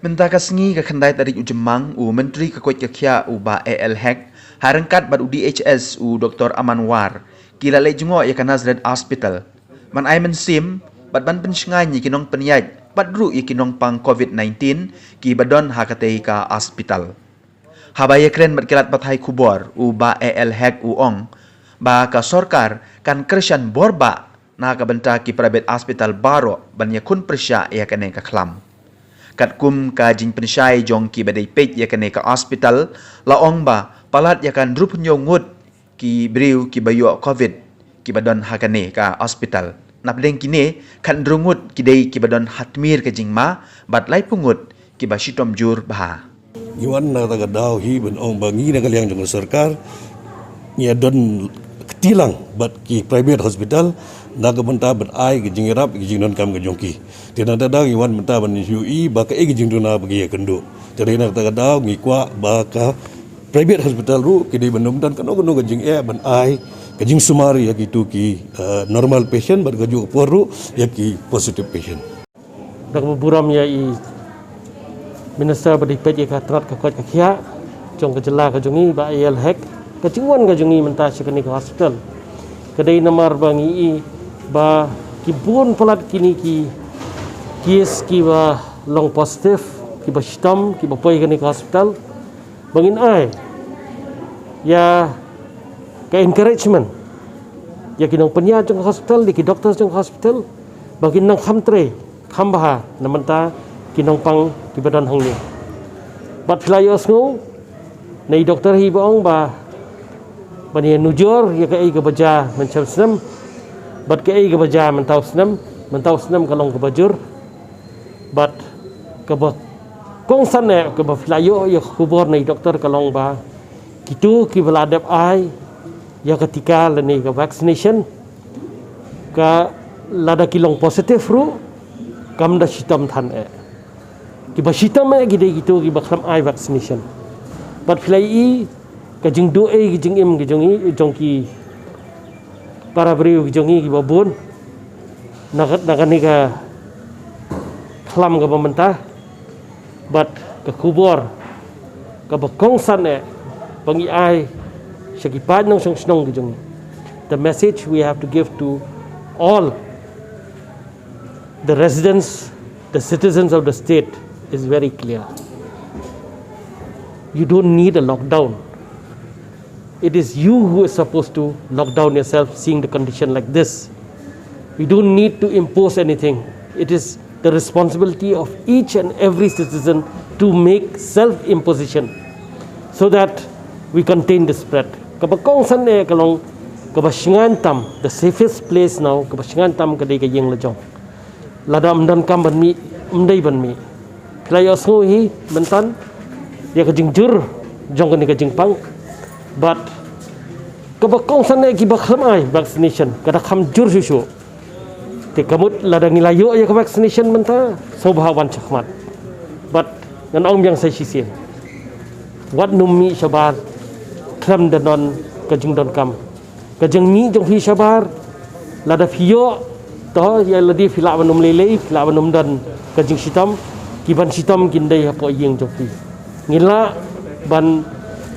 Mentaka sengi ka khandai tarik ujemang u menteri ka koit ka khia u ba AL Hack harangkat bad u DHS u Dr. Amanwar kila le jungo ya ka Nazareth Hospital. Man ay men sim bad ban pensngai ni kinong penyaj bad ru ya kinong pang COVID-19 ki badon hakatei ka hospital. Habaya kren bad kilat pathai kubor u ba AL Hack u ong ba ka sorkar kan kersyan borba na ka benta ki private hospital baro ban ya kun persya ya kane ka khlam. Kat kum ka jing pensyai jong ki badai pej ya kane ka hospital laong ba palat ya kan rup nyongut ki briu ki bayu covid ki badon hakane ka hospital napdeng kini kan drungut ki dei ki badon hatmir ka jing ma bat lai pungut ki basitom jur bah Yuan na taga daw hi ben ong bangi na kaliang jong sarkar nya don ketilang bat ki private hospital na ka benta ban ai ki jing rap ki jing non kam ka jongki tena da yuan benta ban UI ba ka e ki jing duna bagi ya kendo jadi na taga daw ngi kwa ba ka private hospital ru ki di benum dan kano ka jing e ban ai ka jing sumari ya ki tu ki normal patient bat ka ju poru ya ki positive patient dak buram ya i minister badi pej ka trat ka kot ka khia jong ka jela ka jongi ba AL Hack ka jingwan ka jongi menta sekani ka hospital kadai namar bangi i ba kibun pelat kini ki kes ki ba long positif ki ba shitam ki ba poi kani ka hospital bangin ai ya ka encouragement ya kinong penya jong hospital di ki doktor jong hospital bangin nang khamtre khambaha namanta kinong pang ki badan hangni bat flyos ngo nei doktor hi bong ba bani nujur ya ka ai ka baja mencam senam bat ka ai ka baja mentau senam kalong ka bajur bat ka ba kong sanne ka ba flyo ya khubor nei doktor kalong ba kitu ki beladap ai ya ketika leni ka vaccination ka lada kilong positif ru kam da shitam than e ki ba shitam e gide gitu ki ba kham ai vaccination bat flyi ka jing do e ki jing im ki jongki para briu ki jongi ki babun nagat ni ka khlam ka bamenta bat ka kubor ka ba kongsan e bangi ai shakipat nang snong ki jongi. The message we have to give to all the residents, the citizens of the state is very clear. You don't need a lockdown. It is you who is supposed to lock down yourself seeing the condition like this. We don't need to impose anything. It is the responsibility of each and every citizen to make self-imposition so that we contain the spread. Kabakong san e kalong kabashingan tam, the safest place now, kabashingan tam kadai ka yeng lajong. Ladam dan kam ban mi, mdai ban mi. Klayos ngo hi bentan dia ka jingjur jong ka ni ka jingpang. But kabakong sana ki bakham ai vaccination kada kham jur susu te kamut ladang nilayo ya ka vaccination menta sobhawan chakmat but ngan ong yang sai sisien wat nummi shabar kham danon ka jingdon kam ka jingni jong hi shabar lada phio to ya ladi phila banum lele phila banum dan ka jing sitam ki ban sitam kindai hapo yeng joki ngila ban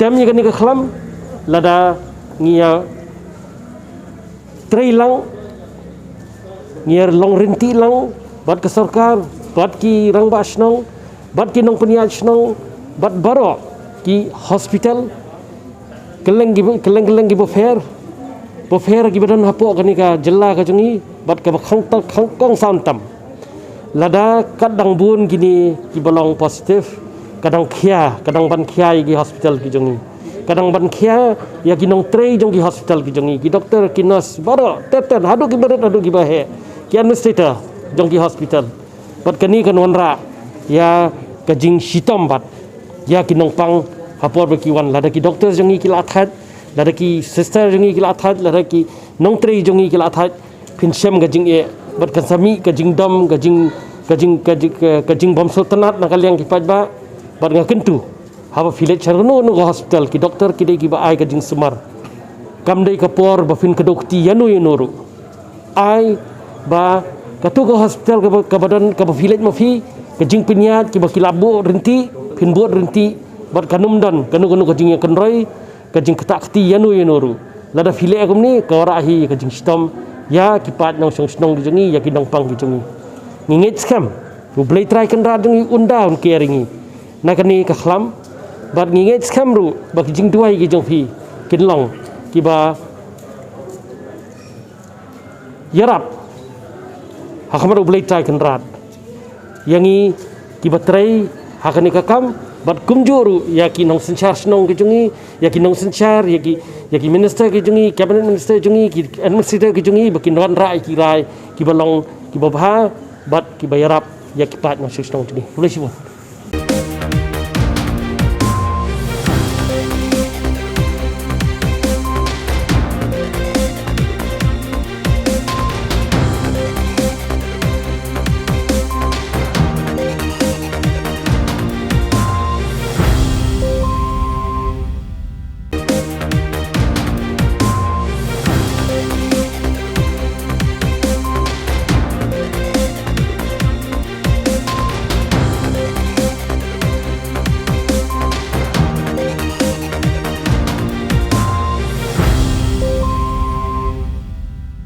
tem ni ka khlam lada ngia trailang ngia long rinti lang bat ke sarkar bat ki rang basnong bat ki nong peniaj nong bat baro ki hospital keleng gi bofer ki badan hapo kani ka jella ka jungi bat ka khong santam lada kadang bun gini ki balong positif kadang ban khia gi hospital ki jungi kadang ban khia ya kinong trei jong ki hospital ki jongi ki doktor ki nurse baro teten hadu ki barat hadu ki bahe ki administrator jong ki hospital bat kani kan wanra ya ka jing shitom bat ya kinong pang hapor ki wan lada ki doktor jongi ki lathat lada ki sister jongi ki lathat lada ki nong trei jongi ki lathat pinsem ga jing e bat kan sami ka jing dom ka jing bom sultanat nakaliang ki pajba bat nga kentu haba village charno no hospital ki doktor ki dei ki ba ai ka jing sumar kam dei ka por ba fin ka dokti yanu yenoru ai ba ka tu ka hospital ka badan ka village ma fi kejing piniat ki bakilabu rinti pin buat rinti bat kanum dan kanu kejing yang kenroi kejing ketak keti yanu yanuru lada file akum ni ka warahi kejing stom ya kipat nang song snong kijungi ya kidang pang kijungi ngingit skam bu blai try kan ra jungi undaun keringi nakani ka khlam bat ngingit skam ru bak jing duai kijung phi kinlong kiba yarap hakamaru blai try kan rat yangi kibatrai hakani kakam bat kumjuru yaki nong senchar snong kijungi yaki nong senchar yaki minister kijungi cabinet minister jungi ki administrator kijungi bakin ran rai kirai kibalong kibabha bat kibayarap yaki pat nong snong jungi boleh sibun